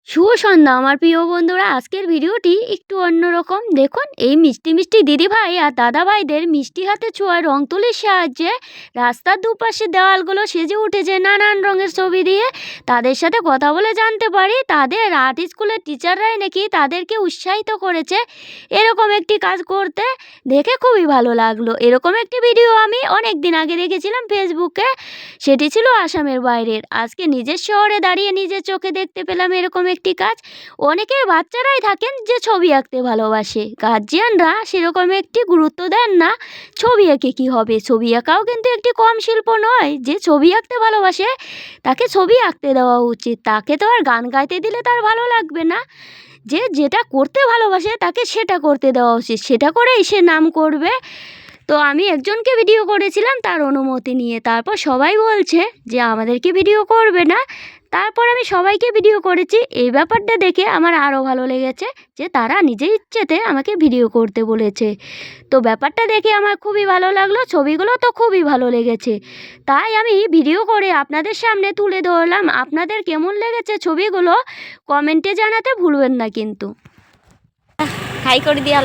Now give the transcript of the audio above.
শুভ সন্ধ্যা আমার প্রিয় বন্ধুরা। আজকের ভিডিওটি একটু অন্যরকম। দেখুন, এই মিষ্টি মিষ্টি দিদিভাই আর দাদাভাইদের মিষ্টি হাতে ছোঁয়া রং তুলির সাহায্যে রাস্তার দুপাশে দেওয়ালগুলো সেজে উঠেছে নানান রঙের ছবি দিয়ে। তাদের সাথে কথা বলে জানতে পারি তাদের আর্ট স্কুলের টিচাররাই নাকি তাদেরকে উৎসাহিত করেছে এরকম একটি কাজ করতে। দেখে খুবই ভালো লাগলো। এরকম একটি ভিডিও আমি অনেক দিন আগে দেখেছিলাম ফেসবুকে, সেটি ছিল আসামের বাইরের। আজকে নিজের শহরে দাঁড়িয়ে নিজের চোখে দেখতে পেলাম এরকম একটি কাজ। অনেকের বাচ্চারাই থাকেন যে ছবি আঁকতে ভালোবাসে, গার্জিয়ানরা সেরকম একটি গুরুত্ব দেন না ছবি এঁকে কী হবে। ছবি আঁকাও কিন্তু একটি কম শিল্প নয়। যে ছবি আঁকতে ভালোবাসে তাকে ছবি আঁকতে দেওয়া উচিত। তাকে তো আর গান গাইতে দিলে তার ভালো লাগবে না। যে যেটা করতে ভালোবাসে তাকে সেটা করতে দেওয়া উচিত, সেটা করেই সে নাম করবে। তো আমি একজনকে ভিডিও করেছিলাম তার অনুমতি নিয়ে। তারপর সবাই বলছে যে আমাদেরকে ভিডিও করবে না। তারপর আমি সবাইকে ভিডিও করেছি। এই ব্যাপারটা দেখে আমার আরও ভালো লেগেছে যে তারা নিজের ইচ্ছেতে আমাকে ভিডিও করতে বলেছে। তো ব্যাপারটা দেখে আমার খুবই ভালো লাগলো। ছবিগুলো তো খুবই ভালো লেগেছে, তাই আমি ভিডিও করে আপনাদের সামনে তুলে ধরলাম। আপনাদের কেমন লেগেছে ছবিগুলো কমেন্টে জানাতে ভুলবেন না কিন্তু। হাই করে দিয়ে